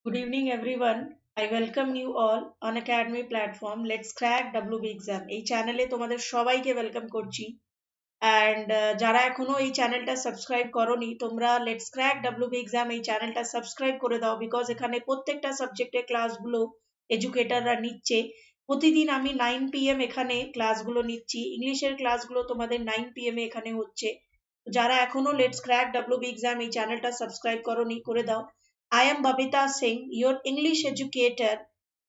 Good evening, everyone. I welcome you all on Academy platform. Let's crack WB exam. এই চ্যানেলে তোমাদের সবাইকে welcome করছি অ্যান্ড যারা এখনো এই চ্যানেলটা সাবস্ক্রাইব করোনি তোমরা লেটস ক্র্যাক WB এক্সাম এই চ্যানেলটা সাবস্ক্রাইব করে দাও বিকজ এখানে প্রত্যেকটা সাবজেক্টের ক্লাসগুলো এডুকেটররা নিচ্ছে। প্রতিদিন আমি 9 PM এখানে ক্লাসগুলো নিচ্ছি। ইংলিশের ক্লাসগুলো তোমাদের 9 PM এখানে হচ্ছে। যারা এখনো লেটস ক্র্যাক WB এক্সাম এই চ্যানেলটা সাবস্ক্রাইব করোনি করে দাও। I am Babita Singh, your English educator.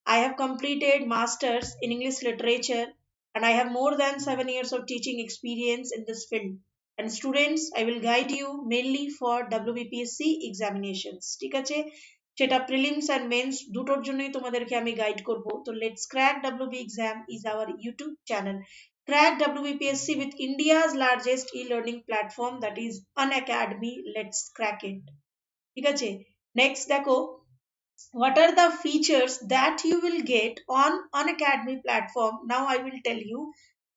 I have completed masters in English literature and I have more than 7 years of teaching experience in this field. And students, I will guide you mainly for WBPSC examinations. ঠিক আছে, সেটা prelims and men's দুটোর জন্যই তোমাদেরকে আমি guide করব। তো let's crack WB exam is our YouTube channel. Crack WBPSC with India's largest e-learning platform, that is Unacademy. Let's crack it. ঠিক আছে, নেক্সট দেখো, what are the features that you will get on Unacademy platform. Now I will tell you.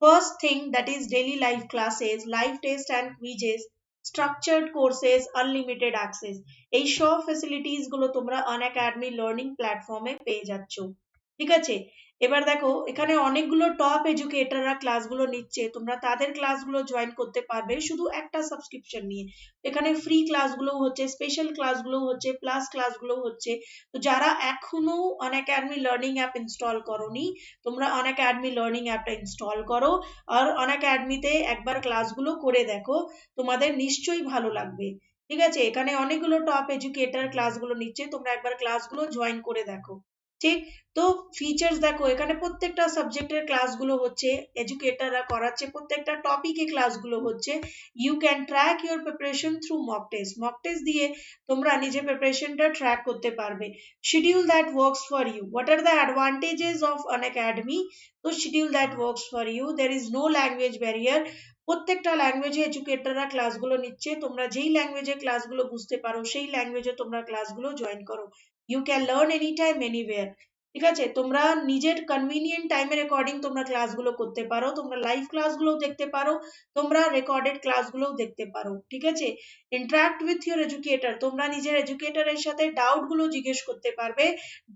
First thing, that is daily live classes, live test and quizzes, structured courses, unlimited access. এই সব facilities গুলো তোমরা Unacademy learning প্ল্যাটফর্মে পেয়ে যাচ্ছ। ঠিক আছে, এবার দেখো এখানে অনেকগুলো টপ এডুকেটররা ক্লাসগুলো নিচ্ছে, তোমরা তাদের ক্লাসগুলো জয়েন করতে পারবে শুধু একটা সাবস্ক্রিপশন নিয়ে। এখানে ফ্রি ক্লাসগুলো হচ্ছে, স্পেশাল ক্লাসগুলো হচ্ছে, প্লাস ক্লাসগুলো হচ্ছে। তো যারা এখনো Unacademy লার্নিং অ্যাপ ইনস্টল করোনি তোমরা Unacademy লার্নিং অ্যাপটা ইনস্টল করো আর Unacademy-তে একবার ক্লাসগুলো করে দেখো, তোমাদের নিশ্চয়ই ভালো লাগবে। ঠিক আছে, এখানে অনেকগুলো টপ এডুকেটর ক্লাসগুলো নিচ্ছে, তোমরা একবার ক্লাসগুলো জয়েন করে দেখো। ঠিক, তো ফিচার্স দেখো, এখানে প্রত্যেকটা সাবজেক্টের ক্লাসগুলো হচ্ছে, এডুকেটররা করাচ্ছে, প্রত্যেকটা টপিকে ক্লাসগুলো হচ্ছে। You can track your preparation through mock test দিয়ে তোমরা নিজের প্রিপারেশনটা ট্র্যাক করতে পারবে। Schedule that works for you. What are the advantages of Unacademy? তো schedule that works for you, there is no language barrier. প্রত্যেকটা ল্যাঙ্গুয়েজে এডুকেটররা ক্লাসগুলো নিচ্ছে, তোমরা যেই ল্যাঙ্গুয়েজে ক্লাসগুলো বুঝতে পারো সেই ল্যাঙ্গুয়েজে তোমরা ক্লাসগুলো জয়েন করো। You can learn any time anywhere. ঠিক আছে, তোমরা নিজের কনভিনিয়েন্ট টাইমের অ্যাকর্ডিং তোমরা ক্লাসগুলো করতে পারো, তোমরা লাইভ ক্লাসগুলোও দেখতে পারো, তোমরা রেকর্ডেড ক্লাসগুলোও দেখতে পারো। ঠিক আছে, ইন্টারাক্ট উইথ ইউর এডুকেটর, তোমরা নিজের এডুকেটরের সাথে ডাউটগুলো জিজ্ঞেস করতে পারবে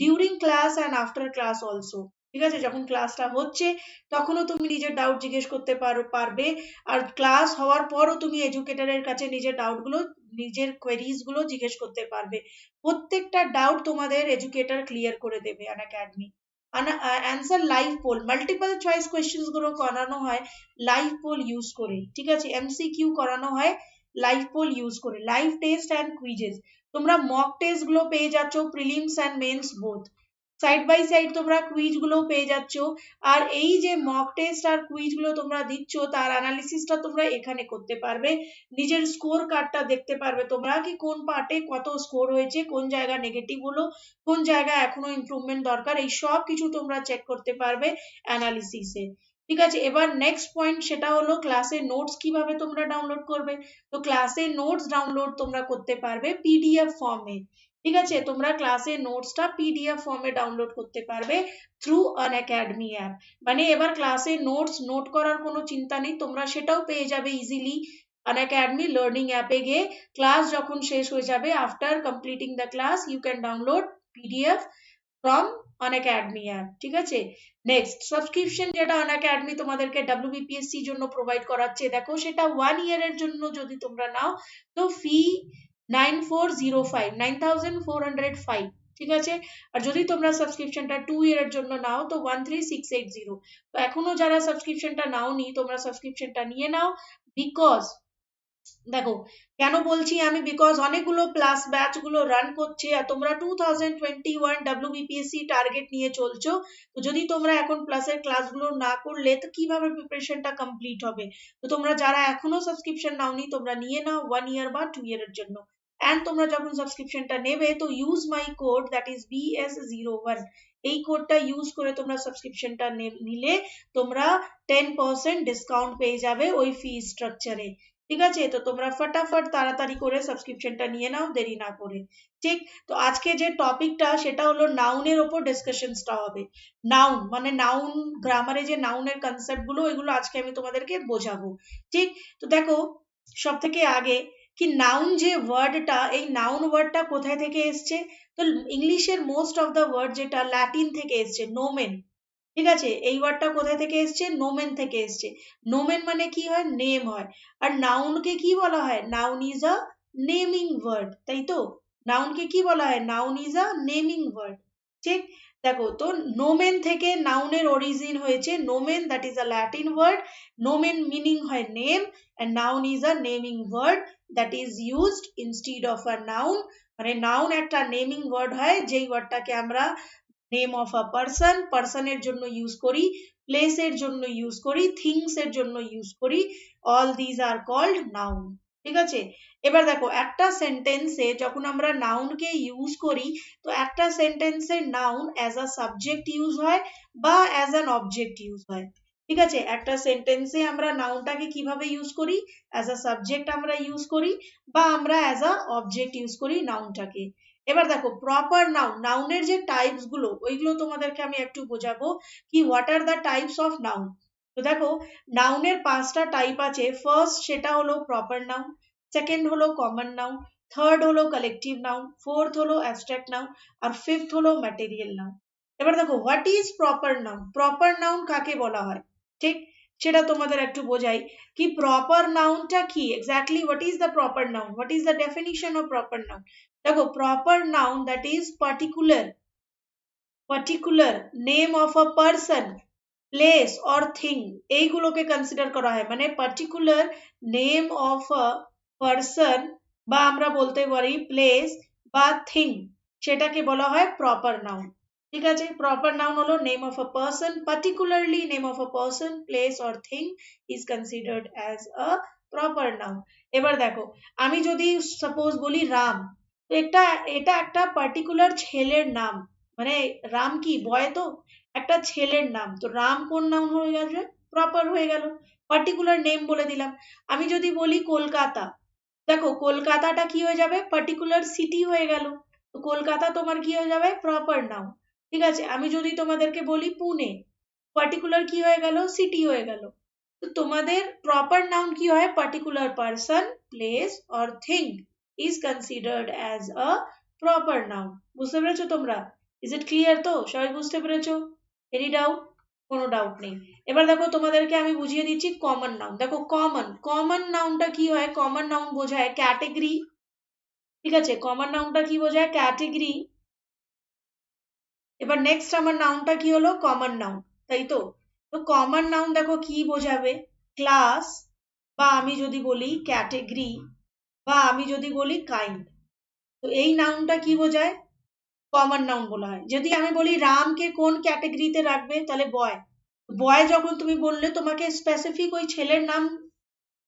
during class and after class also. ঠিক আছে, যখন ক্লাসটা হচ্ছে তখনও তুমি নিজের ডাউট জিজ্ঞেস করতে পারবে, আর ক্লাস হওয়ার পরও তুমি এডুকেটরের কাছে নিজের ডাউটগুলো, নিজের কোয়েরিজ গুলো জিজ্ঞেস করতে পারবে। প্রত্যেকটা ডাউট তোমাদের এডুকেটর ক্লিয়ার করে দেবে Unacademy। Answer live poll, multiple choice questions গুলো করানো হয় লাইভ পোল ইউজ করে। ঠিক আছে, MCQ করানো হয় লাইভ পোল ইউজ করে। লাইভ টেস্ট অ্যান্ড কুইজেস, তোমরা মক টেস্ট গুলো পেয়ে যাচ্ছ, prelims and mains both. Side by side তোমরা কুইজ গুলো পেয়ে যাচ্ছ। আর এই যে মক টেস্ট আর কুইজ গুলো তোমরা দিচ্ছ তার অ্যানালিসিসটা তোমরা এখানে করতে পারবে। নিজের স্কোর কার্ডটা দেখতে পারবে তোমরা, কি কোন পার্টে কত স্কোর হয়েছে, কোন জায়গা নেগেটিভ হলো, কোন জায়গায় এখনো ইমপ্রুভমেন্ট দরকার, এই সব কিছু তোমরা চেক করতে পারবে অ্যানালিসিসে। ঠিক আছে, এবার নেক্সট পয়েন্ট, সেটা হলো ক্লাসের নোটস কিভাবে তোমরা ডাউনলোড করবে। তো ক্লাসের নোটস ডাউনলোড তোমরা করতে পারবে PDF ফর্মে। ঠিক আছে, তোমরা ক্লাসের নোটসটা PDF ফর্মে ডাউনলোড করতে পারবে থ্রু Unacademy অ্যাপ। মানে এবার ক্লাসের নোটস নোট করার কোনো চিন্তা নেই, তোমরা সেটাও পেয়ে যাবে ইজিলি Unacademy লার্নিং অ্যাপে গিয়ে। ক্লাস যখন শেষ হয়ে যাবে, after completing the class you can download PDF from Unacademy app. ঠিক আছে, নেক্সট সাবস্ক্রিপশন যেটা Unacademy তোমাদেরকে WBPSC জন্য প্রোভাইড করাচ্ছে, দেখো সেটা 1 ইয়ারের জন্য যদি তোমরা নাও তো ফি 9405, 9405। ঠিক আছে, আর যদি তোমরা সাবস্ক্রিপশনটা 2 ইয়ারের জন্য নাও তো 13680। তো এখনো যারা সাবস্ক্রিপশনটা নাওনি তোমরা সাবস্ক্রিপশনটা নিয়ে নাও। বিকজ দেখো কেন বলছি আমি, বিকজ অনেকগুলো প্লাস ব্যাচ গুলো রান করছে আর তোমরা 2021 WBPSC টার্গেট নিয়ে চলছো। তো যদি তোমরা এখন প্লাসের ক্লাসগুলো না করলে তো কিভাবে প্রিপারেশনটা কমপ্লিট হবে। তো তোমরা যারা এখনো সাবস্ক্রিপশন নাওনি তোমরা নিয়ে নাও 1 ইয়ার বা 2 ইয়ারের জন্য। এন্ড তোমরা যখন সাবস্ক্রিপশনটা নেবে তো use my code, that is BS01। এই কোডটা ইউজ করে তোমরা সাবস্ক্রিপশনটা নিলে তোমরা 10% ডিসকাউন্ট পেয়ে যাবে ওই ফি স্ট্রাকচারে। ঠিক আছে, তো তোমরা ফটাফট তাড়াতাড়ি করে সাবস্ক্রিপশনটা নিয়ে নাও দেরি না করে। ঠিক, তো আজকে যে টপিকটা সেটা হলো নাউনের ওপর ডিসকাশনসটা হবে। নাউন মানে নাউন, গ্রামারে যে নাউনের কনসেপ্ট গুলো এগুলো আজকে আমি তোমাদেরকে বোঝাবো। ঠিক, তো দেখো সব থেকে আগে কি নাউন যে ওয়ার্ডটা, এই নাউন ওয়ার্ডটা কোথায় থেকে এসছে? তো ইংলিশের মোস্ট অফ দ্য ওয়ার্ড যেটা ল্যাটিন থেকে এসছে, নোমেন। ঠিক আছে, এই ওয়ার্ডটা কোথায় থেকে এসছে? নোমেন থেকে এসছে। নোমেন মানে কি হয়? নেম হয়। আর নাউনকে কি বলা হয়? Noun is a naming word, তাই তো? নাউনকে কি বলা হয়? Noun is a naming word. ঠিক, দেখো তো নোমেন থেকে নাউনের অরিজিন হয়েছে। Nomen that is a Latin word. Nomen meaning হয় name, and noun is a naming word that is used instead of a noun। মানে নাউন একটা নেমিং ওয়ার্ড হয়, যেই ওয়ার্ডটাকে আমরা নেম অফ আ পার্সন, পার্সনের জন্য ইউজ করি, প্লেসের জন্য ইউজ করি, থিংস এর জন্য ইউজ করি। All these are called noun. ঠিক আছে, এবার দেখো একটা সেন্টেন্সে যখন আমরা নাউনকে ইউজ করি, তো একটা সেন্টেন্সে noun as a subject use হয় বা অ্যাজ অ্যান অবজেক্ট ইউজ হয়। ঠিক আছে, একটা সেন্টেন্সে আমরা নাউনটাকে কিভাবে ইউজ করি? অ্যাজ আ সাবজেক্ট আমরা ইউজ করি বা আমরা অ্যাজ আ অবজেক্ট ইউজ করি নাউনটাকে। এবার দেখো প্রপার নাউন, নাউনের যে টাইপস গুলো ওইগুলো তোমাদেরকে আমি একটু বোঝাবো কি what are the types of noun. তো দেখো নাউনের 5টা টাইপ আছে। ফার্স্ট সেটা হলো প্রপার নাউন, সেকেন্ড হলো কমন নাউন, থার্ড হলো কালেকটিভ নাউন, ফোর্থ হলো অ্যাবস্ট্রাক্ট নাউন, আর ফিফথ হলো ম্যাটেরিয়াল নাউন। এবার দেখো what is proper noun, proper noun কাকে বলা হয়? ঠিক, সেটা তোমাদের একটু বোঝাই কি প্রপার নাউনটা কি, exactly what is the proper noun, what is the definition of proper noun. দেখো proper noun that is particular name of a person, place or thing, এইগুলোকে কনসিডার করা হয়। মানে particular name of a person বা আমরা বলতে পারি place বা থিং, সেটাকে বলা হয় প্রপার নাউন। ঠিক আছে, প্রপার নাউন হলো name of a person, particularly name of a person, place or thing is considered as a proper noun. এবার দেখো আমি যদি সাপোজ বলি রাম, তো এটা একটা পার্টিকুলার ছেলের নাম। মানে রাম কি বয়? তো একটা ছেলের নাম, তো রাম কোন নাউন হয়ে গেছে? প্রপার হয়ে গেল, পার্টিকুলার নেম বলে দিলাম। আমি যদি বলি কলকাতা, দেখো কলকাতাটা কি হয়ে যাবে? পার্টিকুলার সিটি হয়ে গেল, তো কলকাতা তোমার কি হয়ে যাবে? Proper noun. ঠিক আছে, আমি যদি তোমাদেরকে বলি পুনে, পার্টিকুলার কি হয়ে গেল? সিটি হয়ে গেল। তো তোমাদের প্রপার নাউন কি হয়? Particular person, place or thing is considered as a proper noun. বুঝতে পেরেছো তোমরা? Is it clear? তো সবাই বুঝতে পেরেছো? Any doubt? কোনো ডাউট নেই। এবার দেখো তোমাদেরকে আমি বুঝিয়ে দিচ্ছি কমন নাউন। দেখো কমন নাউনটা কি হয়? কমন নাউন বোঝায় ক্যাটেগরি। ঠিক আছে, কমন নাউনটা কি বোঝায়? ক্যাটেগরি। এবার নেক্সট আমার নাউনটা কি হলো? কমন নাউন, তাই তো? তো কমন নাউন দেখো কি বোঝাবে? ক্লাস, বা আমি যদি বলি ক্যাটেগরি, বা আমি যদি বলি কাইন্ড, তো এই নাউনটা কি বোঝায়? কমন নাউন বলা হয়। যদি আমি বলি রামকে কোন ক্যাটেগরিতে রাখবে, তাহলে বয়। বয় যখন তুমি বললে, তোমাকে স্পেসিফিক ওই ছেলের নাম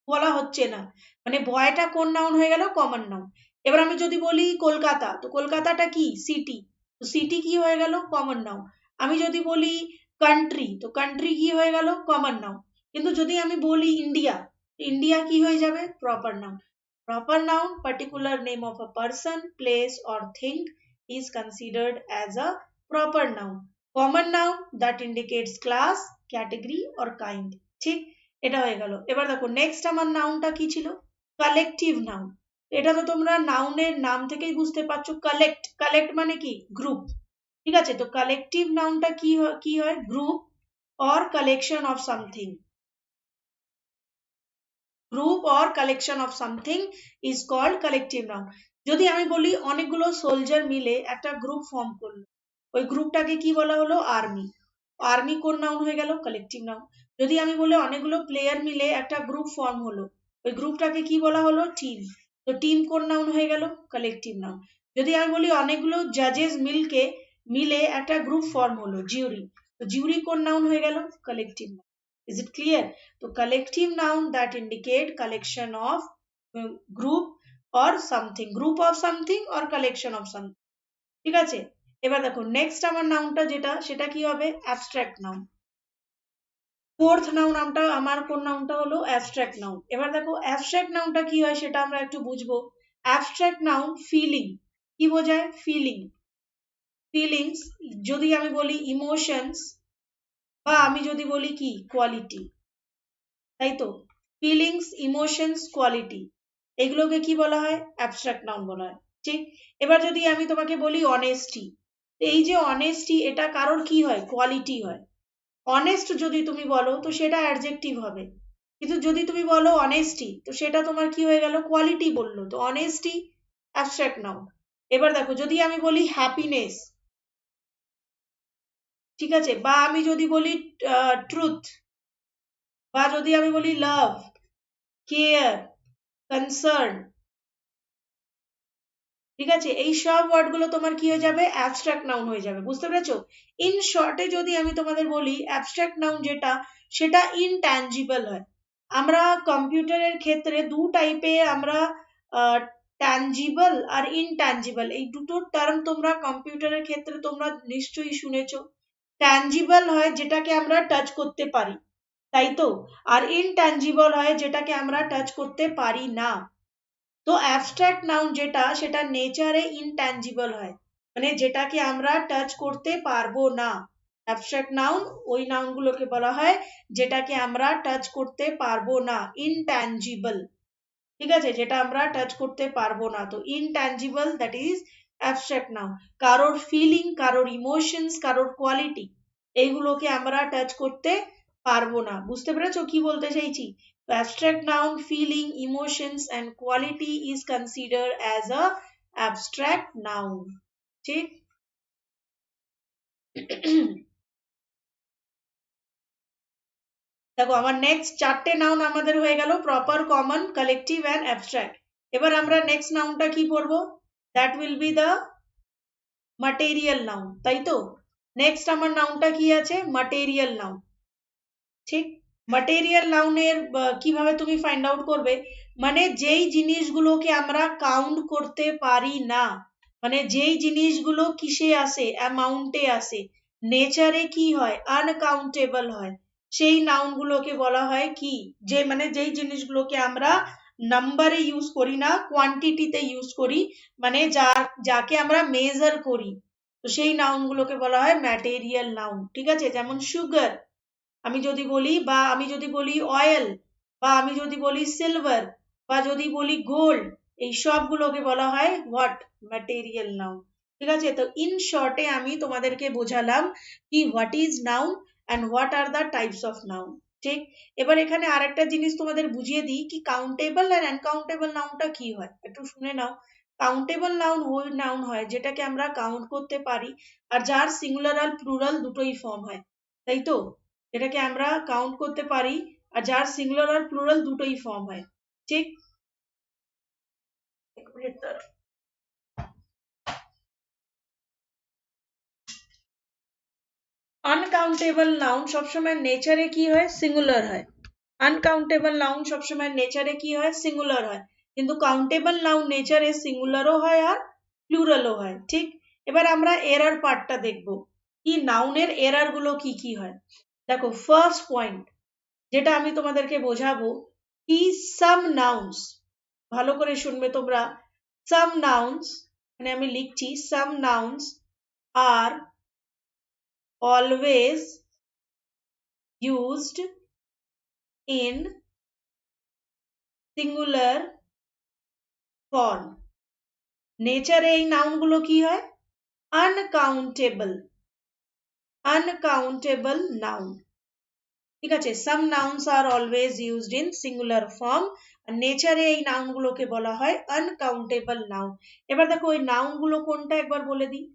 বলা হচ্ছে না, মানে বয়টা কোন নাউন হয়ে গেল? Common noun. এবার আমি যদি বলি কলকাতা, তো কলকাতাটা কি? সিটি, তো সিটি কি হয়ে গেল? Common noun. আমি যদি বলি কান্ট্রি, তো কান্ট্রি কি হয়ে গেল? Common noun. কিন্তু যদি আমি বলি ইন্ডিয়া, ইন্ডিয়া কি হয়ে যাবে? Proper noun. Proper noun, particular name of a person, place or thing is considered as a proper noun। Common noun that indicates class, category or kind। ঠিক, এটা হয়ে গেল। এবার দেখো নেক্সট আমার নাউনটা কি ছিল? Collective noun. এটা তো তোমরা নাউনের নাম থেকেই বুঝতে পারছো, কালেক্ট, কালেক্ট মানে কি? গ্রুপ। ঠিক আছে, তো কালেকটিভ নাউনটা কি হয়? Group or collection of something. Group or collection of something is called collective noun. যদি আমি বলি অনেকগুলো সোলজার মিলে একটা গ্রুপ ফর্ম করলো, ওই গ্রুপটাকে কি বলা হলো? আর্মি। আর্মি কোন নাউন হয়ে গেল? Collective noun. যদি আমি বলি অনেকগুলো প্লেয়ার মিলে একটা গ্রুপ ফর্ম হলো, ওই গ্রুপটাকে কি বলা হলো? টিম। তো টিম কোন নাউন হয়ে গেল? Collective noun. যদি আমি বলি অনেকগুলো জাজেস মিলে একটা গ্রুপ ফর্ম হলো, জিউরি, তো জিউরি কোন নাউন হয়ে গেল? Collective noun. Is it clear? তো collective noun that indicate collection of group or something, group of something or collection of something। ঠিক আছে, এবার দেখো নেক্সট আমার নাউনটা যেটা, সেটা কি হবে? Abstract noun. ফোর্থ নাউনটা আমার কোন নাউনটা হলো? Abstract noun. এবার দেখো অ্যাবস্ট্রাক্ট নাউনটা কি হয় সেটা আমরা একটু বুঝবো। অ্যাবস্ট্রাক্ট নাউন ফিলিং, কি বোঝায়? Feeling, feelings. যদি আমি বলি ইমোশনস, বা আমি যদি বলি কি? কোয়ালিটি, তাই তো? Feelings, emotions, quality. এগুলোকে কি বলা হয়? অ্যাবস্ট্রাক্ট নাউন বলা হয়। ঠিক, এবার যদি আমি তোমাকে বলি অনেস্টি, এই যে অনেস্টি, এটা কারোর কি হয়? কোয়ালিটি হয়। অনেস্ট যদি তুমি বলো তো সেটা অ্যাডজেক্টিভ হবে, কিন্তু যদি তুমি বলো অনেস্টি তো সেটা তোমার কি হয়ে গেল? কোয়ালিটি বললো, তো অনেস্টি অ্যাবস্ট্রাক্ট নাউন। এবার দেখো, যদি আমি বলি হ্যাপিনেস, ঠিক আছে, বা আমি যদি বলি ট্রুথ, বা যদি আমি বলি লাভ, কেয়ার, কনসার্ন, ঠিক আছে, এই সব ওয়ার্ড গুলো তোমার কি হয়ে যাবে? অ্যাবস্ট্রাক্ট নাউন হয়ে যাবে। বুঝতে পেরেছো? ইন শর্টে যদি আমি তোমাদের বলি, অ্যাবস্ট্রাক্ট নাউন যেটা, সেটা ইনট্যাঞ্জিবল হয়। আমরা কম্পিউটারের ক্ষেত্রে দু টাইপে আমরা ট্যাঞ্জিবল আর ইনট্যাঞ্জিবল, এই দুটো টার্ম তোমরা কম্পিউটারের ক্ষেত্রে তোমরা নিশ্চয়ই শুনেছো। ট্যাঞ্জিবল হয় যেটাকে আমরা টাচ করতে পারি, তাই তো, আর ইনট্যাঞ্জিবল হয় যেটাকে আমরা টাচ করতে পারি না। তো অ্যাবস্ট্রাক্ট নাউন যেটা, সেটা নেচারে ইনট্যাঞ্জিবল হয়, মানে যেটাকে আমরা টাচ করতে পারবো না। অ্যাবস্ট্রাক্ট নাউন ওই নাউন গুলোকে বলা হয় যেটাকে আমরা টাচ করতে পারবো না, ইনট্যাঞ্জিবল। ঠিক আছে, যেটা আমরা টাচ করতে পারবো না, তো intangible, that is abstract noun. কারোর ফিলিং, কারোর ইমোশনস, কারোর কোয়ালিটি, এইগুলোকে আমরা টাচ করতে পারবো না। বুঝতে পেরেছো কি বলতে চাইছি? Abstract noun feeling, emotions and quality is considered as a abstract noun. ঠিক দেখো, আমার নেক্সট চারটে নাউন আমাদের হয়ে গেল, proper, common, collective and abstract. এবার আমরা নেক্সট নাউনটা কি পড়বো? That will be the material noun, তাই তো। নেক্সট আমার নাউনটা কি আছে? Material noun. ঠিক, ম্যাটেরিয়াল নাউনের কিভাবে তুমি ফাইন্ড আউট করবে? মানে যেই জিনিসগুলোকে আমরা কাউন্ট করতে পারি না, মানে যেই জিনিসগুলো কিসে আসে? অ্যামাউন্টে আসে, নেচারে কি হয়? আনকাউন্টেবল হয়, সেই নাউনগুলোকে বলা হয় কি? যে মানে যেই জিনিসগুলোকে আমরা নাম্বারে ইউজ করি না, কোয়ান্টিটিতে ইউজ করি, মানে যাকে আমরা মেজার করি, তো সেই নাউনগুলোকে বলা হয় ম্যাটেরিয়াল নাউন। ঠিক আছে, যেমন সুগার আমি যদি বলি, বা আমি যদি বলি অয়েল, বা আমি যদি বলি সিলভার, বা যদি বলি গোল্ড, এই সবগুলোকে বলা হয় হোয়াট? Material noun. ঠিক আছে, তো ইন শর্টে আমি তোমাদেরকে বোঝালাম কি what is noun and what are the types of noun. ঠিক, এবার এখানে আরেকটা জিনিস তোমাদের বুঝিয়ে দিই কি কাউন্টেবল আর আনকাউন্টেবল নাউনটা কি হয়, একটু শুনে নাও। কাউন্টেবল নাউন ওই নাউন হয় যেটাকে আমরা কাউন্ট করতে পারি, আর যার সিঙ্গুলার আর প্লুরাল দুটোই ফর্ম হয়, তাই তো। এটাকে আমরা কাউন্ট করতে পারি, আর যার সিঙ্গুলার আর প্লুরাল দুটোই ফর্ম হয়। ঠিক, এক মিনিট দাঁড়াও। আনকাউন্টেবল নাউন সবসময় নেচারে কি হয়? সিঙ্গুলার হয়। আনকাউন্টেবল নাউন সবসময় নেচারে কি হয়? সিঙ্গুলার হয়। কিন্তু কাউন্টেবল নাউন নেচারে সিঙ্গুলারও হয় আর প্লুরালও হয়। ঠিক, এবার আমরা এরার পার্টটা দেখব, কি নাউনের এরার গুলো কি কি হয়। দেখো, ফার্স্ট পয়েন্ট যেটা আমি তোমাদেরকে বোঝাবো, কি সাম নাউন্স, ভালো করে শুনবে তোমরা। সাম নাউন্স, মানে আমি লিখছি, some nouns are always used in singular form. নেচারে এই নাউনগুলো কি হয়? Uncountable, uncountable noun. ঠিক আছে, some nouns are always used in singular form, আর নেচারে এই নাউনগুলোকে বলা হয় আনকাউন্টেবল নাউন। এবার দেখো ওই নাউনগুলো কোনটা একবার বলে দিই।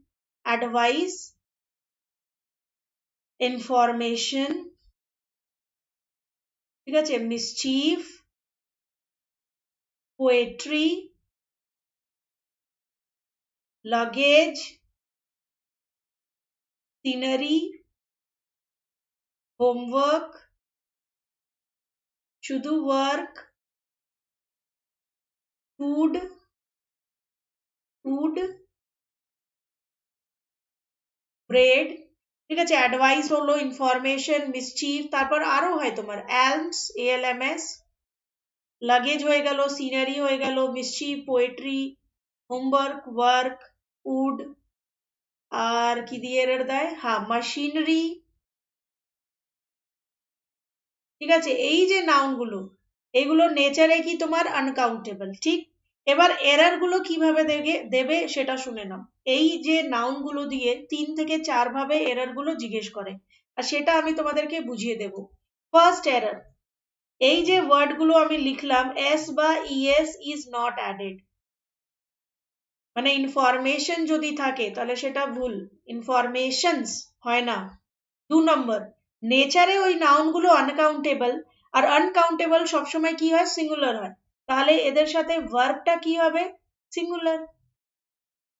অ্যাডভাইস, ইনফরমেশন, ঠিক আছে, mischief, poetry, luggage, scenery, homework, শুধু ওয়ার্ক, ফুড, ফুড, ব্রেড। ঠিক আছে, অ্যাডভাইস হলো, ইনফরমেশন, মিসচিফ, তারপর আরো হয় তোমার অ্যালমস, ALMS, লাগেজ হয়ে গেল, সিনারি হয়ে গেল, mischief, poetry, homework, work, food, আর কি দিয়ে এর দেয়? হ্যাঁ, মাশিনারি। ঠিক আছে, এই যে নাউন গুলো, এগুলো নেচারে কি তোমার আনকাউন্টেবল, ঠিক। এবার এরর গুলো কিভাবে দেবে সেটা শুনে নাও। এই যে নাউন গুলো দিয়ে 3 থেকে 4 ভাবে এরর গুলো জিজ্ঞেস করে, আর সেটা আমি তোমাদেরকে বুঝিয়ে দেব। ফার্স্ট এরর, এই যে ওয়ার্ড গুলো আমি লিখলাম এস বা ইএস ইজ নট অ্যাডেড, মানে ইনফরমেশন যদি থাকে তাহলে সেটা ভুল, ইনফরমেশনস হয় না। 2 নম্বর, নেচারে ওই নাউন গুলো আনকাউন্টেবল, আর আনকাউন্টেবল সবসময় কি হয়, সিঙ্গুলার হয়, তাহলে এদের সাথে ভার্বটা কি হবে, সিঙ্গুলার।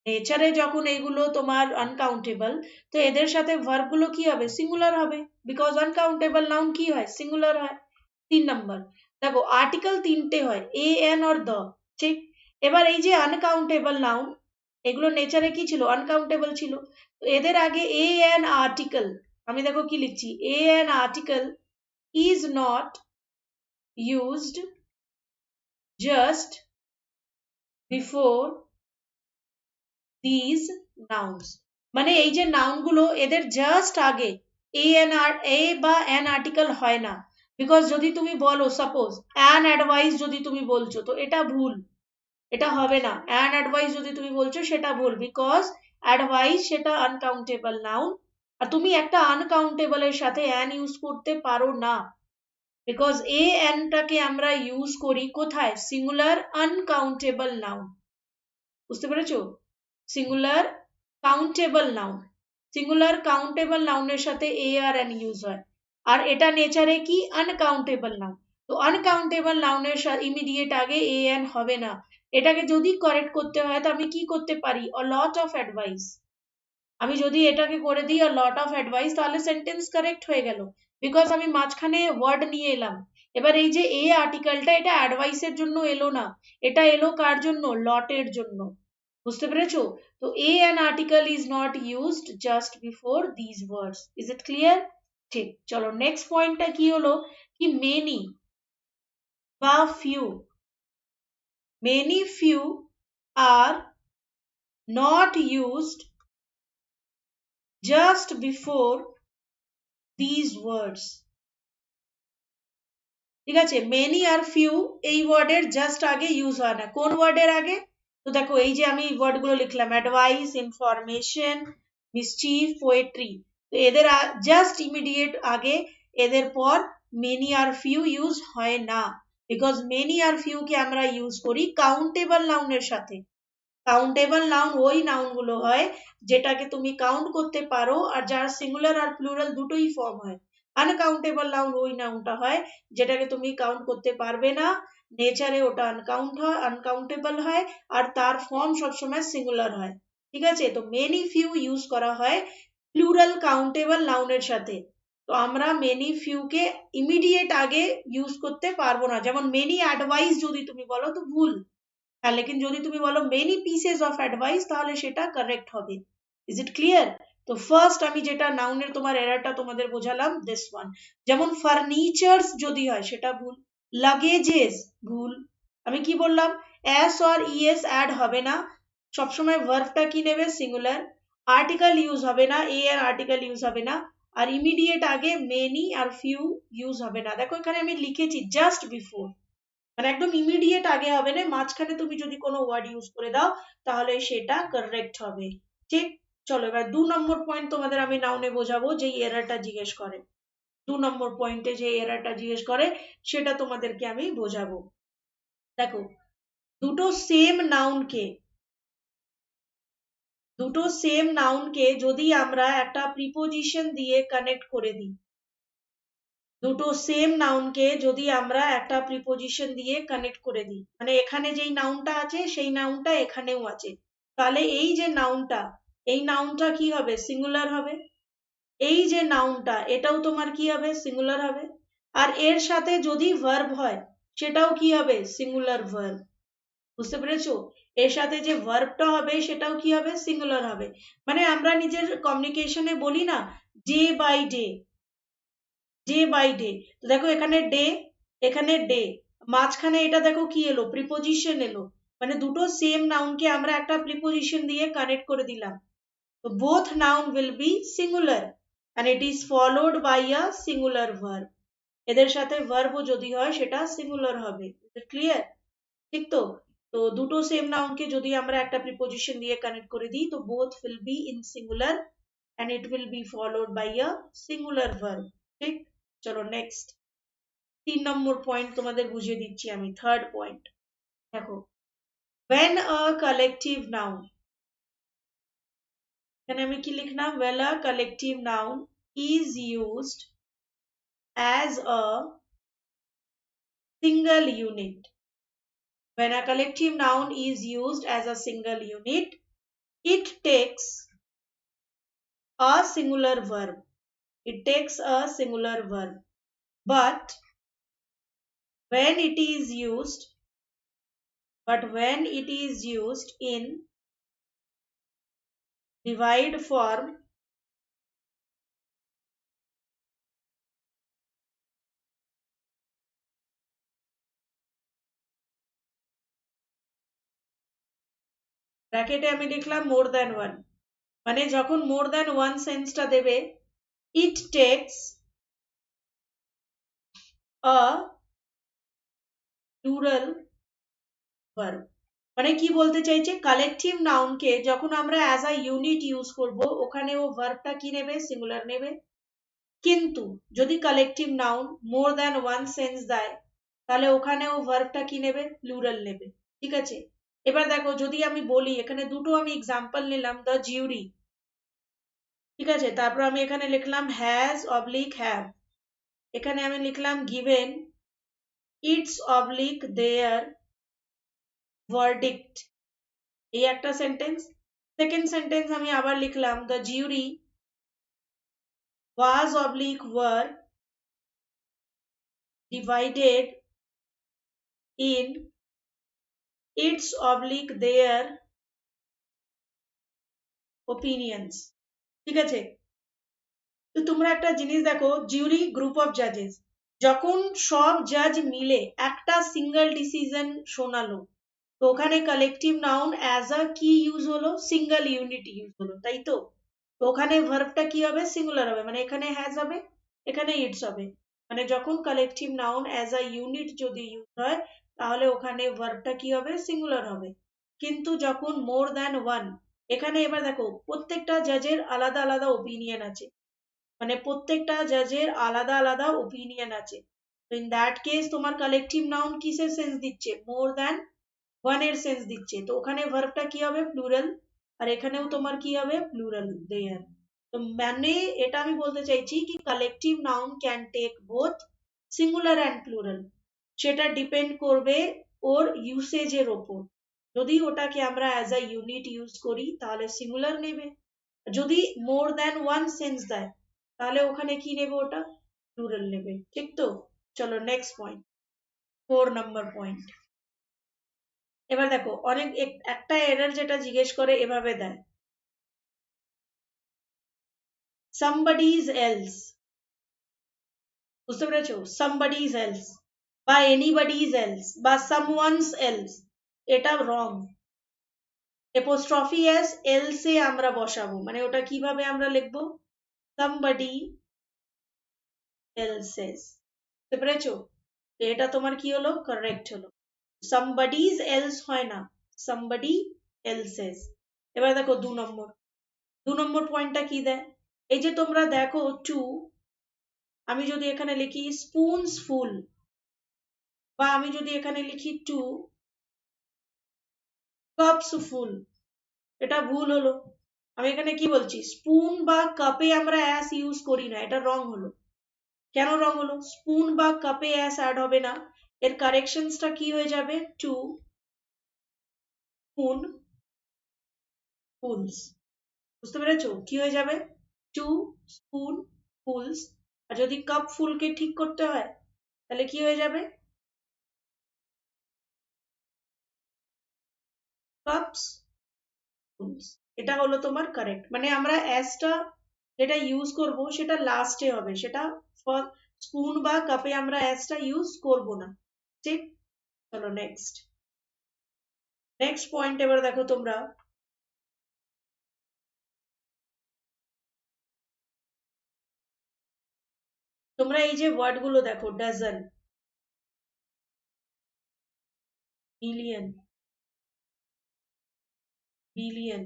নেচারে যখন এগুলো তোমার আনকাউন্টেবল, তো এদের সাথে ভার্ব গুলো কি হবে, সিঙ্গুলার হবে, বিকজ আনকাউন্টেবল নাউন কি হয়, সিঙ্গুলার হয়। 3 নম্বর, দেখো আর্টিকেল 3টে হয়, এ এন আর দ্য, ঠিক। এবার এই যে আনকাউন্টেবল নাউন, এগুলো নেচারে কি ছিল, আনকাউন্টেবল ছিল, তো এদের আগে এ এন আর্টিকেল, আমি দেখো কি লিখছি, A N article is not used just before these nouns, মানে এই যে নাউন গুলো এদের জাস্ট আগে এ বা অ্যান আর্টিকেল হয় না, বিকজ যদি তুমি বলো সাপোজ অ্যান অ্যাডভাইস যদি তুমি বলছো, তো এটা ভুল, এটা হবে না। অ্যান অ্যাডভাইস যদি তুমি বলছো সেটা ভুল, বিকজ অ্যাডভাইস সেটা আনকাউন্টেবল নাউন, আর তুমি একটা আনকাউন্টেবল এর সাথে অ্যান ইউজ করতে পারো না, বিকজ এ এন টাকে আমরা ইউজ করি কোথায়, সিঙ্গুলার আনকাউন্টেবল নাউন, বুঝতে পেরেছো, singular countable noun, singular countable নাউনের সাথে এ আর এন ইউজ হয়, আর এটা নেচারে কি আনকাউন্টেবল নাউন, তো আনকাউন্টেবল নাউনের সাথে ইমিডিয়েট আগে এ এন হবে না। এটাকে যদি কারেক্ট করতে হয় তো আমি কি করতে পারি, অ লট অফ অ্যাডভাইস, আমি যদি এটাকে করে দিই a lot of advice, তাহলে সেন্টেন্স কারেক্ট হয়ে গেল, বিকজ আমি মাঝখানে ওয়ার্ড নিয়ে এলাম। এবার এই যে এ আর্টিকেলটা, এটা অ্যাডভাইসের জন্য এলো না, এটা এলো কার জন্য, লটের জন্য, বুঝতে পেরেছো। তো a an article is not used just before this words, is it clear, ঠিক। চলো নেক্সট পয়েন্টটা কি হলো, কি মেনি বা few, many few are not used just before these words, ঠিক আছে। মেনি আর ফিউ এই ওয়ার্ডের জাস্ট আগে ইউজ হয় না, কোন ওয়ার্ডের আগে, তো দেখো এই যে আমি ওয়ার্ড গুলো লিখলাম অ্যাডভাইস, ইনফরমেশন, মিসচিফ, পোয়েট্রি, তো এদের জাস্ট ইমিডিয়েট আগে এদের পর মেনি আর ফিউ ইউজ হয় না, বিকজ মেনি আর ফিউ কে আমরা ইউজ করি কাউন্টেবল নাউনের সাথে। কাউন্টেবল নাউন ওই নাউন গুলো হয় যেটাকে তুমি কাউন্ট করতে পারো, আর যার সিঙ্গুলার আর প্লুরাল দুটোই ফর্ম হয়। আনকাউন্টেবল নাউন ওই নাউনটা হয় যেটাকে তুমি কাউন্ট করতে পারবে না, নেচারে ওটা আনকাউন্টেবল হয়, আর তার ফর্ম সবসময় সিঙ্গুলার হয়, ঠিক আছে। তো মেনি ফিউ ইউজ করা হয় প্লুরাল কাউন্টেবল নাউনের সাথে, তো আমরা মেনি ফিউ কে ইমিডিয়েট আগে ইউজ করতে পারবো না, যেমন মেনি অ্যাডভাইস যদি তুমি বলো তো ভুল, হ্যাঁ, লেকিন যদি তুমি বলো মেনি পিসেস অফ অ্যাডভাইস তাহলে সেটা কারেক্ট হবে, ইজ ইট ক্লিয়ার। তো ফার্স্ট আমি যেটা নাউনের তোমার এরারটা তোমাদের বোঝালাম দিস ওয়ান, যেমন ফার্নিচার্স যদি হয় সেটা ভুল, লাগেজেস ভুল, আমি কি বললাম, এস অর ইএস অ্যাড হবে না, সবসময় ভার্বটা কি নেবে, সিঙ্গুলার, আর্টিকেল ইউজ হবে না, এ আর আর্টিকেল ইউজ হবে না, আর ইমিডিয়েট আগে মেনি আর ফিউ ইউজ হবে না, দেখো এখানে আমি লিখেছি জাস্ট বিফোর, মানে একদম ইমিডিয়েট আগে হবে না, মাঝখানে তুমি যদি কোনো ওয়ার্ড ইউজ করে দাও তাহলে সেটা কারেক্ট হবে, ঠিক। চলো এবার 2 নম্বর পয়েন্ট তোমাদের আমি নাউনে বোঝাবো, যে এরারটা জিজ্ঞেস করে, 2 নম্বর পয়েন্টে যে এরারটা জিজ্ঞেস করে সেটা তোমাদেরকে আমি বোঝাবো। দেখো দুটো সেম নাউনকে যদি আমরা একটা প্রিপোজিশন দিয়ে কানেক্ট করে দিই, দুটো সেম নাউনকে যদি আমরা একটা প্রিপোজিশন দিয়ে কানেক্ট করে দিই, মানে এখানে যেই নাউনটা আছে সেই নাউনটা এখানেও আছে, তাহলে এই যে নাউনটা, এই নাউনটা কি হবে, সিঙ্গুলার হবে, এই যে নাউনটা এটাও তোমার কি হবে, সিঙ্গুলার হবে, আর এর সাথে যদি ভার্ব হয় সেটাও কি হবে, সিঙ্গুলার ভার্ব, বুঝতে পেরেছো, এর সাথে যে ভার্বটা হবে সেটাও কি হবে, সিঙ্গুলার হবে, মানে আমরা নিজের কমিউনিকেশনে বলি না day by day, day by day, তো দেখো এখানে ডে, এখানে ডে, মাঝখানে এটা দেখো কি এলো, প্রিপোজিশন এলো, মানে দুটো সেম নাউনকে আমরা একটা প্রিপোজিশন দিয়ে কানেক্ট করে দিলাম, তো both noun will be singular and it is followed by a singular verb, এদের সাথে ভার্বও যদি হয় সেটা সিঙ্গুলার হবে। ক্লিয়ার? ঠিক তো? তো দুটো সেম নাউনকে যদি আমরা একটা প্রিপোজিশন দিয়ে কানেক্ট করে দিই তো both will be in singular and it will be followed by a singular verb. ঠিক? চলো নেক্সট 3 নম্বর পয়েন্ট তোমাদের বুঝিয়ে দিচ্ছি আমি। থার্ড পয়েন্ট দেখো, when a collective noun, এখানে আমি কি লিখলাম? when a collective noun is used as a single unit, when a collective noun is used as a single unit, it takes a singular verb. It takes a singular verb. But when it is used, in divide form, ব্র্যাকেটে আমি লিখলাম more than one, মানে যখন more than one সেন্সটা দেবে, it takes a plural verb. মানে কি বলতে চাইছে, কালেকটিভ নাউনকে যখন আমরা অ্যাজ আ ইউনিট ইউজ করব ওখানে ও ভার্বটা কি নেবে? সিঙ্গুলার নেবে। কিন্তু যদি collective noun more than one sense দেয় তাহলে ওখানে ও ভার্বটা কি নেবে? প্লুরাল নেবে। ঠিক আছে? এবার দেখো, যদি আমি বলি, এখানে দুটো আমি এক্সাম্পল নিলাম, দ্য জিউরি, ঠিক আছে, তারপর আমি এখানে লিখলাম হ্যাজ অবলিক হ্যাভ, এখানে আমি লিখলাম given its oblique their verdict, এই একটা সেন্টেন্স। সেকেন্ড সেন্টেন্স আমি আবার লিখলাম the jury was oblique were divided in its oblique their opinions. ঠিক আছে? তো তোমরা একটা জিনিস দেখো, জিউরি গ্রুপ অফ জাজেস, যখন সব জাজ মিলে একটা সিঙ্গেল ডিসিশন শোনালো তো ওখানে কালেকটিভ নাউন অ্যাজ আ কি ইউজ হলো? সিঙ্গেল ইউনিট ইউজ হলো, তাই তো? তো ওখানে ভার্বটা কি হবে? সিঙ্গুলার হবে, মানে এখানে হ্যাজ হবে, এখানে ইটস হবে। মানে যখন collective noun as a unit যদি ইউজ হয় তাহলে ওখানে ভার্বটা কি হবে? সিঙ্গুলার হবে। কিন্তু যখন মোর দ্যান ওয়ান, এখানে এবার দেখো প্রত্যেকটা জাজের আলাদা আলাদা ওপিনিয়ন আছে, মানে প্রত্যেকটা জাজের আলাদা আলাদা ওপিনিয়ন আছে। তো ইন দ্যাট কেস তোমার কালেকটিভ নাউন কিসের সেন্স দিচ্ছে? মোর দ্যান ওয়ান এর সেন্স দিচ্ছে, তো ওখানে ভার্বটা কি হবে? প্লুরাল। আর এখানেও তোমার কি হবে? Plural their. তো মানে এটা আমি বলতে চাইছি কি collective noun can take both singular and plural, সেটা ডিপেন্ড করবে ওর ইউসেজের ওপর। যদি ওটাকে আমরা অ্যাজ আ ইউনিট ইউজ করি তাহলে সিঙ্গুলার নেবে, যদি মোর দ্যান ওয়ান সেন্স দেয় তাহলে ওখানে কি নেবে? ওটা প্লুরাল নেবে। ঠিক তো? চলো নেক্সট পয়েন্ট, 4 নম্বর পয়েন্ট। এবার দেখো, অনেক একটা এরর যেটা জিজ্ঞেস করে এভাবে দেয়, somebody's else, বুঝতে পেরেছো? somebody's else বা anybody's else বা someone's else, এটা রং। apostrophe s else এ আমরা বসাবো, মানে ওটা কিভাবে আমরা লিখবো? somebody else's, বুঝতে পেরেছো? তো এটা তোমার কি হলো? কারেক্ট হলো। somebody's else হয় না, somebody else's। এবার দেখো 2 নম্বর পয়েন্টটা কি দেয়? এই যে তোমরা দেখো টু, আমি যদি এখানে লিখি স্পুনস ফুল, বা আমি যদি এখানে লিখি টু কাপস ফুল, এটা ভুল হলো। আমি এখানে কি বলছি? স্পুন বা কাপে আমরা অ্যাস ইউজ করি না, এটা রং হলো। কেন রং হলো? স্পুন বা কাপে অ্যাস অ্যাড হবে না, এর কারেকশনসটা কি হয়ে যাবে? টু স্পুন ফুলস, বুঝতে পেরেছো? কি হয়ে যাবে? Two spoon fools. আর যদি কাপ ফুলকে ঠিক করতে হয় তাহলে কি হয়ে যাবে? Cups fulls. এটা হলো তোমার কারেক্ট, মানে আমরা অ্যাসটা যেটা ইউজ করব সেটা লাস্টে হবে, সেটা স্পুন বা কাপে আমরা অ্যাসটা ইউজ করব না। ঠিক? চলো নেক্সট পয়েন্ট। এবার দেখো তোমরা, তোমরা এই যে ওয়ার্ড গুলো দেখো, dozen, million, billion,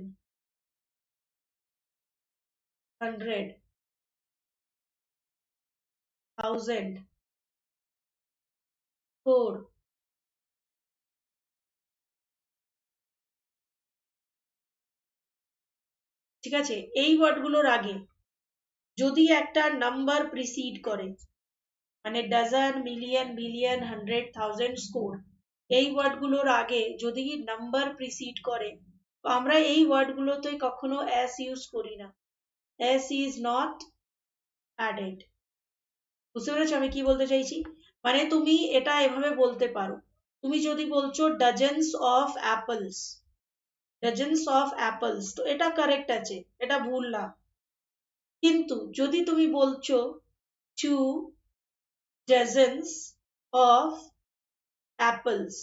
hundred, thousand, crore, ঠিক আছে? এই ওয়ার্ড গুলোর আগে যদি একটা নাম্বার প্রিসিড করে, মানে dozen, million, billion, hundred, thousand, score, এই ওয়ার্ড গুলোর আগে যদি নাম্বার প্রিসিড করে, তো আমরা এই ওয়ার্ড গুলোতে কখনো এস ইউজ করি না। S is not added. বুঝতে পেরেছো আমি কি বলতে চাইছি? মানে তুমি এটা এভাবে বলতে পারো, তুমি যদি বলছো dozens of apples, dozens of apples, তো এটা কারেক্ট আছে, এটা ভুল না। কিন্তু যদি তুমি বলছো টু ডজনস অফ অ্যাপলস,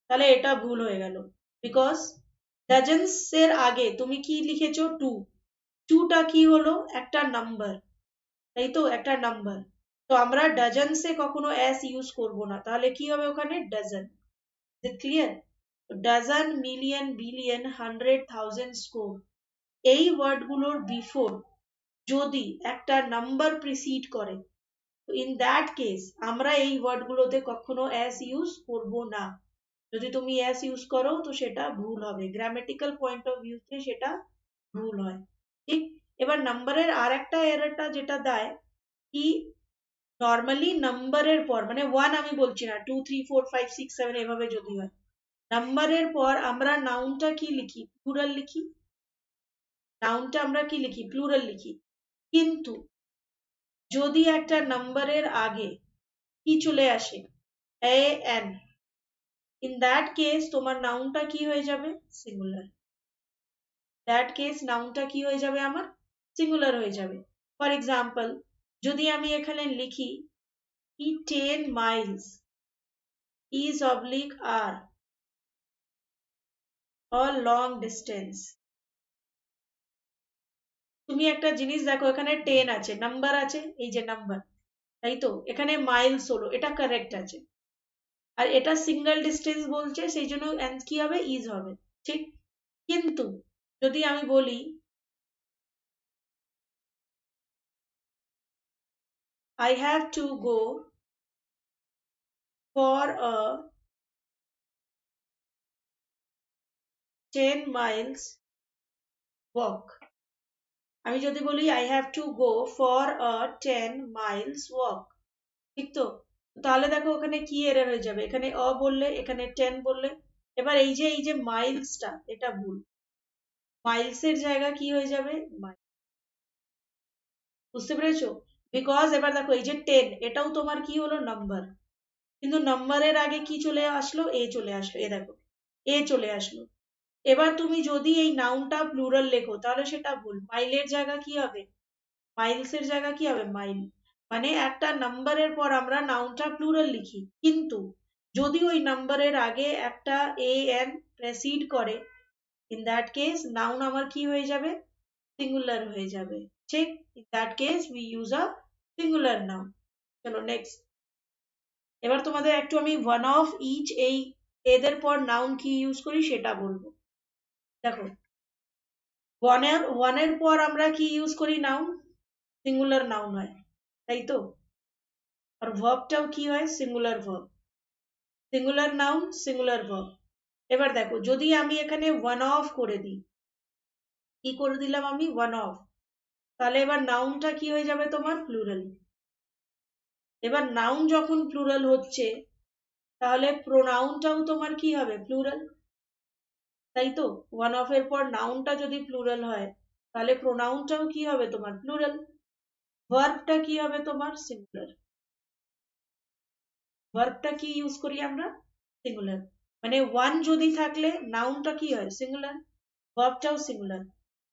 তাহলে এটা ভুল হয়ে গেল। বিকজ ডজনস এর আগে তুমি কি লিখেছো? টু। টুটা কি হলো? একটা নাম্বার, তাই তো? একটা নাম্বার। তো আমরা ডজনসে কখনো এস ইউজ করব না, তাহলে কি হবে ওখানে? Dozen. Clear? Dozen, million, billion, hundred, thousand, score, এই ওয়ার্ড গুলোর বিফোর যদি একটা নাম্বার প্রিসিড করে, তো ইন দ্যাট কেস আমরা এই ওয়ার্ড গুলোতে কখনো এস ইউজ করব না। যদি তুমি এস ইউজ করো তো সেটা ভুল হবে, গ্রামেটিক্যাল পয়েন্ট অফ ভিউ তে সেটা ভুল হয়। ঠিক? এবার নাম্বারের আর একটা এররটা যেটা দেয় কি, নর্মালি নাম্বারের পর, মানে ওয়ান আমি বলছি না, 2 3 4 5 6 7 এভাবে যদি হয়, নাম্বারের পর আমরা নাউনটা কি লিখি? প্লুরাল লিখি। নাউনটা আমরা কি লিখি? প্লুরাল লিখি। কিন্তু যদি একটা নাম্বারের আগে কি চলে আসে? A N, in that case তোমার নাউনটা কি হয়ে যাবে? সিঙ্গুলার। দ্যাট কেস নাউনটা কি হয়ে যাবে আমার? সিঙ্গুলার হয়ে যাবে। ফর এক্সাম্পল, যদি আমি এখানে লিখি কি 10 miles is oblique are a long distance, তুমি একটা জিনিস দেখো, এখানে 10 আছে, নাম্বার আছে, এই যে নাম্বার, তাই তো? এখানে মাইলস হলো, এটা কারেক্ট আছে। আর এটা সিঙ্গেল ডিস্টেন্স বলছে, সেই জন্য কি হবে? ইজ হবে। ঠিক? কিন্তু যদি আমি বলি I have to go for a 10 miles walk, আমি যদি বলি I have to go for a 10 miles walk, ঠিক তো? তাহলে দেখো ওখানে কি এরর হয়ে যাবে? এখানে বললে, এখানে 10 বললে, এবার এই যে মাইলসটা, এটা ভুল। মাইলস এর জায়গা কি হয়ে যাবে? বুঝতে পেরেছো? বিকজ এবার দেখো এই যে 10, এটাও তোমার কি হলো? নাম্বার। কিন্তু নাম্বারের আগে কি চলে আসলো? এ চলে আসলো, এ দেখো, এ চলে আসলো। এবার তুমি যদি এই নাউনটা প্লুরাল লেখো তাহলে সেটা ভুল। মাইলের জায়গা কি হবে? মাইলস এর জায়গা কি হবে? মাইল। মানে একটা নাম্বারের পর আমরা নাউনটা প্লুরাল লিখি, কিন্তু যদি ওই নাম্বারের আগে একটা এ এন প্রেসিড করে, ইন দ্যাট কেস নাউন আমার কি হয়ে যাবে? সিঙ্গুলার হয়ে যাবে। ঠিক? In that case we use a singular noun. চলো নেক্সট। এবার তোমাদের একটু আমি ওয়ান অফ ইচ, এই এদের পর নাউন কি ইউজ করি সেটা বলবো। দেখো, ওয়ানের পর আমরা কি ইউজ করি? নাউন। সিঙ্গুলার নাউন হয়, তাই তো? আর ভার্বটাও কি হয়? Singular verb. Singular noun, singular verb. এবার দেখো, যদি আমি এখানে ওয়ান অফ করে দিই, কি করে দিলাম আমি? One of. তাহলে এবার নাউনটা কি হয়ে যাবে তোমার? প্লুরাল। এবার নাউন যখন প্লুরাল হচ্ছে, তাহলে প্রোনাউনটাও তোমার কি হবে? প্লুরাল, তাই তো? ওয়ান অফ এর পর নাউনটা যদি প্লুরাল হয়, তাহলে প্রোনাউনটাও কি হবে তোমার? প্লুরাল। ভার্বটা কি হবে তোমার? সিঙ্গুলার। ভার্বটা কি ইউজ করি আমরা? সিঙ্গুলার। মানে ওয়ান যদি থাকলে নাউনটা কি হয়? সিঙ্গুলার, ভার্বটাও সিঙ্গুলার।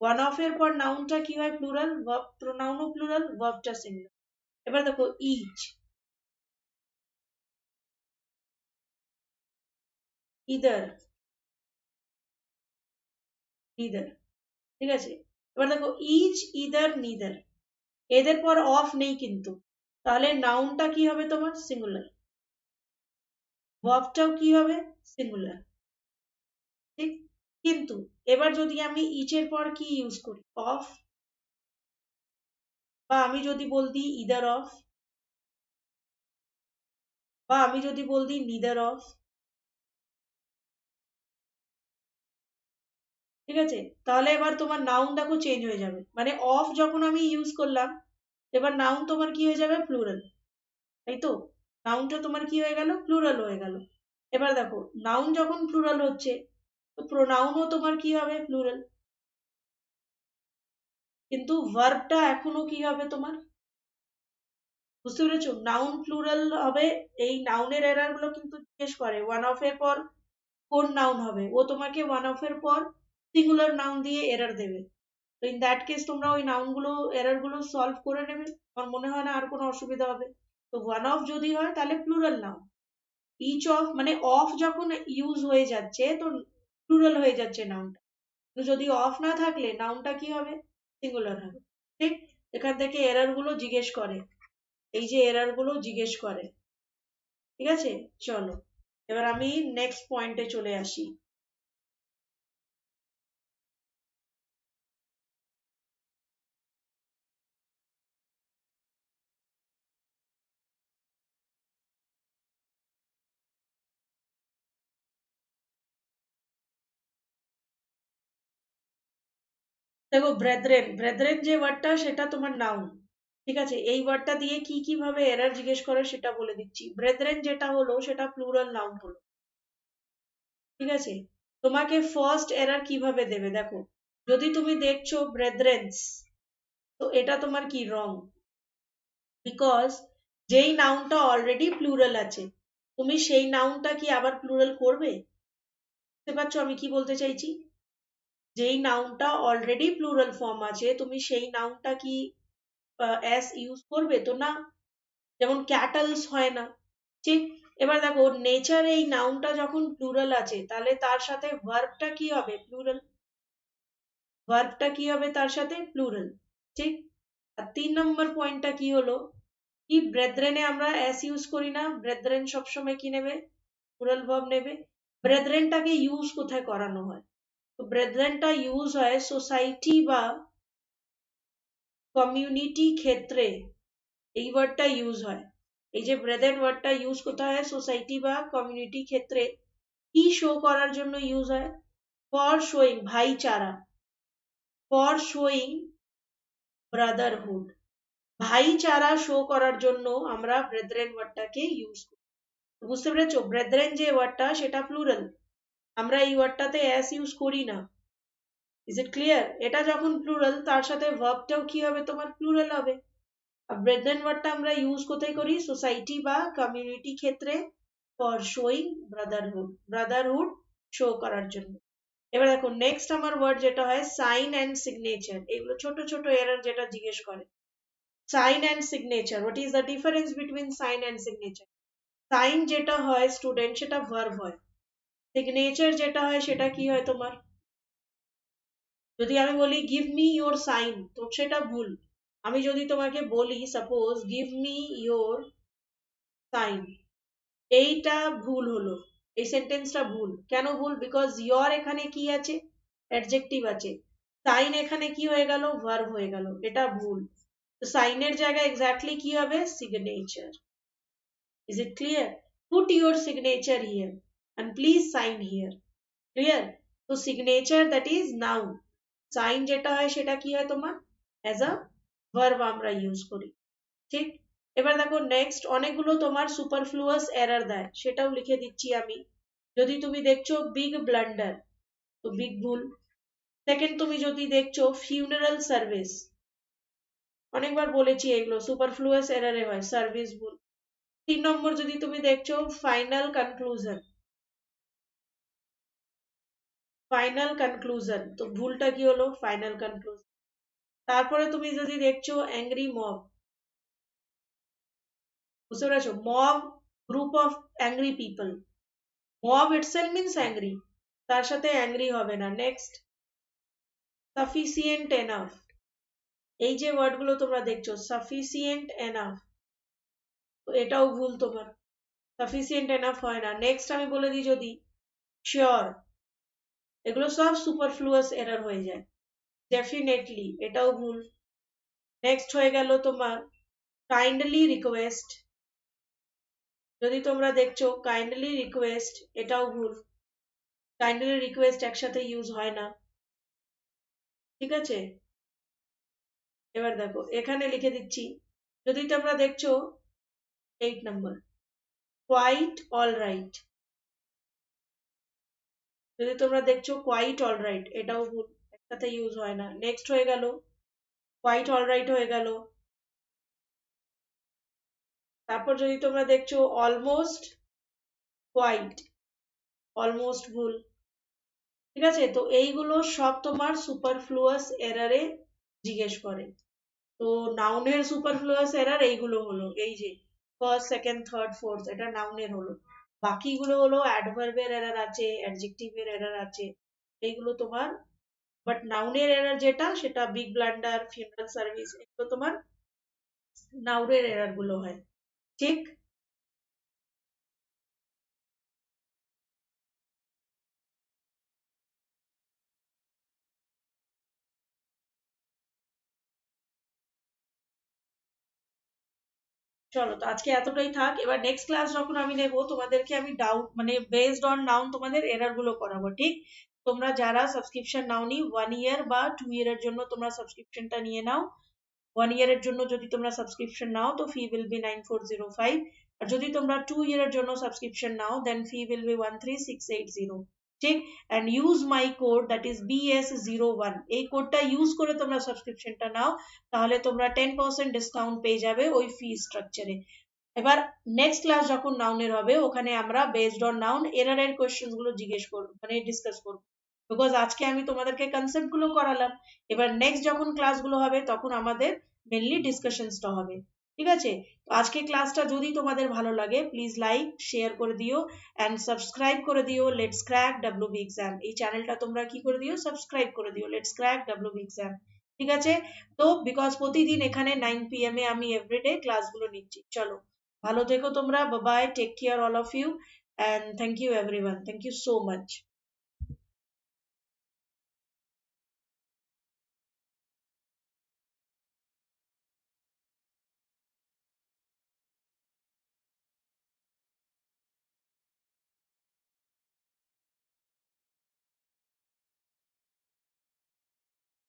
ওয়ান অফ এর পর নাউনটা কি হয়? প্লুরাল, ভার্ব প্রোনাউনও প্লুরাল, ভার্বটা সিঙ্গুলার। এবার দেখো ইচ, ইদার, নিদার, ঠিক আছে? এবার দেখো ইচ, ইদার, নিদার, এদের পর অফ নেই কিন্তু, তাহলে নাউনটা কি হবে তোমার সিঙ্গুলার, ভার্বটাও কি হবে সিঙ্গুলার, ঠিক। কিন্তু এবার যদি আমি ইচ এর পর কি ইউজ করি অফ, বা আমি যদি বলতি ইদার অফ, বা আমি যদি বলতি নিদার অফ, ঠিক আছে, তাহলে এবার তোমার নাউন দেখো চেঞ্জ হয়ে যাবে, মানে অফ যখন আমি ইউজ করলাম এবার নাউন তোমার কি হয়ে যাবে প্লুরাল, তাই তো, নাউনটা তোমার কি হয়ে গেল প্লুরাল হয়ে গেল। এবার দেখো নাউন যখন প্লুরাল হচ্ছে তো প্রোনাউনও তোমার কি হবে প্লুরাল, কিন্তু ভার্বটা এখনো কি হবে তোমার, বুঝতে পেরেছো, নাউন প্লুরাল হবে। এই নাউনের এরর গুলো কিন্তু জিজ্ঞেস করে ওয়ান অফ এর পর কোন নাউন হবে, ও তোমাকে ওয়ান অফ এর পর সিঙ্গুলার নাউন দিয়ে এরর দেবে। তো ইন দ্যাট কেস তোমরা ওই নাউন গুলো এরর গুলো সলভ করে নেবে, আমার মনে হয় না আর কোনো অসুবিধা হবে। তো ওয়ান অফ যদি হয় তাহলে প্লুরাল নাউন, ইচ অফ মানে অফ যখন ইউজ হয়ে যাচ্ছে তো প্লুরাল হয়ে যাচ্ছে নাউনটা, তো যদি অফ না থাকলে নাউনটা কি হবে সিঙ্গুলার হবে, ঠিক। এখান থেকে এরর গুলো জিজ্ঞেস করে, এই যে এরর গুলো জিজ্ঞেস করে, ঠিক আছে। চলো এবার আমি নেক্সট পয়েন্টে চলে আসি। দেখো ব্রেথরেন, ব্রেথরেন যে ওয়ার্ডটা সেটা তোমার নাউন, ঠিক আছে, এই ওয়ার্ডটা দিয়ে কি কি ভাবে এরর জিজ্ঞেস করে সেটা বলে দিচ্ছি। ব্রেথরেন যেটা হলো সেটা প্লুরাল নাউন হলো, ঠিক আছে। তোমাকে ফার্স্ট এরর কিভাবে দেবে দেখো, যদি তুমি দেখছো ব্রেথরেন্স, তো এটা তোমার কি রং, বিকজ যেই নাউনটা অলরেডি প্লুরাল আছে তুমি সেই নাউনটা কি আবার প্লুরাল করবে, বুঝতে পারছো আমি কি বলতে চাইছি, যেই নাউনটা অলরেডি প্লুরাল ফর্ম আছে তুমি সেই নাউনটা কি এস ইউজ করবে তো না, যেমন ক্যাটলস হয় না, ঠিক। এবার দেখো নেচার এই নাউনটা যখন প্লুরাল আছে তাহলে তার সাথে ভার্বটা কি হবে প্লুরাল, ভার্বটা কি হবে তার সাথে প্লুরাল, ঠিক। আর 3 নম্বর পয়েন্টটা কি হলো, কি ব্রেথরেনে আমরা এস ইউজ করি না, ব্রেথরেন সবসময় কি নেবে প্লুরাল ভার্ব নেবে। ব্রেথরেনটাকে ইউজ কোথায় করানো হয়, তো ব্রেথরেনটা ইউজ হয় সোসাইটি বা কমিউনিটি ক্ষেত্রে, এই ওয়ার্ডটা ইউজ হয়। এই যে ব্রেথরেন ওয়ার্ডটা ইউজ কোথায় হয় সোসাইটি বা কমিউনিটি ক্ষেত্রে, কি শো করার জন্য ইউজ হয়, ফর শোয়িং ভাইচারা, ফর শোয়িং ব্রাদারহুড, ভাইচারা শো করার জন্য আমরা ব্রেথরেন ওয়ার্ডটাকে ইউজ করি। বুঝতে পেরেছো, ব্রেথরেন যে ওয়ার্ডটা সেটা প্লুরাল, আমরা এই ওয়ার্ডটাতে এস ইউজ করি না, ইজ ইট ক্লিয়ার, এটা যখন প্লুরাল তার সাথে ভার্বটাও কি হবে তোমার প্লুরাল হবে। আর ব্রেথরেন ওয়ার্ডটা আমরা ইউজ কোথায় করি সোসাইটি বা কমিউনিটি ক্ষেত্রে, for showing Brotherhood, Brotherhood show করার জন্য। এবার দেখো নেক্সট আমার ওয়ার্ড যেটা হয় সাইন অ্যান্ড সিগনেচার, এগুলো ছোট ছোট এরর যেটা জিজ্ঞেস করে। Sign and signature, what is the difference between sign and signature, sign যেটা হয় স্টুডেন্ট সেটা ভার্ব হয়, সিগনেচার যেটা হয় সেটা কি হয় তোমার, যদি আমি বলি গিভ মি ইয়োর সাইন তো সেটা ভুল, আমি যদি তোমাকে বলি suppose give me your sign, এইটা ভুল হলো, এই সেন্টেন্সটা ভুল, কেন ভুল, বিকজ ইয়োর এখানে কি আছে অ্যাডজেক্টিভ আছে, সাইন এখানে কি হয়ে গেল ভার্ব হয়ে গেল, এটা ভুল। তো সাইনের জায়গায় এক্স্যাক্টলি কি হবে signature, is it clear, put your signature here and please sign here, clear। তো signature that is noun, sign যেটা হয় সেটা কি হয় তোমার অ্যাজ আ ভার্ব আমরা ইউজ করি, ঠিক। এবার দেখো নেক্সট অনেকগুলো তোমার সুপারফ্লুয়াস এরর দেয় সেটাও লিখে দিচ্ছি আমি। যদি তুমি দেখছো বিগ ব্লান্ডার তো বিগ ভুল, সেকেন্ড তুমি যদি দেখছো ফিউনারাল সার্ভিস, অনেকবার বলেছি এগুলো সুপারফ্লুয়াস এররে হয় সার্ভিস ভুল। 3 নম্বর যদি তুমি দেখছো ফাইনাল কনক্লুশন, ফাইনাল কনক্লুশন তো ভুলটা কি হলো ফাইনাল কনক্লুশন। তারপরে তুমি যদি দেখছো অ্যাংরি মব, বুঝতে পেরেছো, mob group of angry people, mob itself means angry, তার সাথে অ্যাংরি হবে না। নেক্সট সাফিসিয়েন্ট এনাফ, এই যে ওয়ার্ডগুলো তোমরা দেখছো সাফিসিয়েন্ট এনাফ, এটাও ভুল তোমার, সাফিসিয়েন্ট এনাফ হয় না। নেক্সট আমি বলে দিই যদি, শিওর, এগুলো সব সুপারফ্লুয়াস এরর হয়ে যায়। ডেফিনেটলি এটাও ভুল। নেক্সট হয়ে গেল তোমার কাইন্ডলি রিকোয়েস্ট, যদি তোমরা দেখছো কাইন্ডলি রিকোয়েস্ট, এটাও ভুল। কাইন্ডলি রিকোয়েস্ট একসাথে ইউজ হয় না, ঠিক আছে। এবার দেখো এখানে লিখে দিচ্ছি, যদি তোমরা দেখছো 8 নম্বর, কোয়াইট অল রাইট, যদি তোমরা দেখছো কোয়াইট অল রাইট, এটাও ভুল, একসাথে ইউজ হয় না। নেক্সট হয়ে গেল কোয়াইট অল রাইট হয়ে গেল। তারপর যদি তোমরা দেখছো অলমোস্ট কোয়াইট, অলমোস্ট ভুল, ঠিক আছে। তো এইগুলো সব তোমার সুপারফ্লুয়াস এরারে জিজ্ঞেস করে। তো নাউনের সুপারফ্লুয়াস এরার এইগুলো হলো, এই যে ফার্স্ট সেকেন্ড থার্ড ফোর্থ, এটা নাউনের হলো। বাকিগুলো হলো অ্যাডভার্বের এরার আছে, অ্যাডজেক্টিভের এরার আছে, এইগুলো তোমার। বাট নাউনের এরার যেটা, সেটা বিগ ব্লান্ডার, ফিউনারাল সার্ভিস, এগুলো তোমার নাউনের এরার গুলো হয়, ঠিক। চলো, তো আজকে এতটাই থাক। এবার নেক্সট ক্লাস যখন আমি নেব, তোমাদেরকে আমি ডাউট মানে বেসড অন নাউন তোমাদের এরর গুলো করাবো, ঠিক। তোমরা যারা সাবস্ক্রিপশন নাওনি 1 ইয়ার বা 2 ইয়ারের জন্য তোমরা সাবস্ক্রিপশনটা নিয়ে নাও। 1 ইয়ারের জন্য যদি তোমরা সাবস্ক্রিপশন নাও তো ফি উইল বি 9405, আর যদি তোমরা 2 ইয়ারের জন্য subscription now then fee will be 13680, ঠিক। And use my code, that is BS01, এই কোডটা ইউজ করে তোমরা সাবস্ক্রিপশনটা নাও, তাহলে তোমরা 10% ডিসকাউন্ট পেয়ে যাবে ওই ফি স্ট্রাকচারে। এবার নেক্সট ক্লাস যখন নাউনের হবে, ওখানে আমরা বেসড অন নাউন এররের কোয়েশ্চেন গুলো জিজ্ঞেস করবো, মানে ডিসকাস করবো। বিকজ আজকে আমি তোমাদেরকে কনসেপ্ট গুলো করালাম, এবার নেক্সট যখন ক্লাসগুলো হবে তখন আমাদের মেনলি ডিসকাশনসটা হবে, ঠিক আছে। তো আজকে ক্লাসটা যদি তোমাদের ভালো লাগে, প্লিজ লাইক শেয়ার করে দিও অ্যান্ড সাবস্ক্রাইব করে দিও লেটস ক্র্যাক ডাব্লিউবি এক্সাম, এই চ্যানেলটা তোমরা কি করে দিও, সাবস্ক্রাইব করে দিও, লেটস ক্র্যাক ডাব্লিউবি এক্সাম, ঠিক আছে। তো বিকজ প্রতিদিন এখানে 9 PM এ আমি এভরিডে ক্লাসগুলো নিচ্ছি। চলো, ভালো থেকো তোমরা, bye bye, take care all of you, and thank you everyone, thank you so much.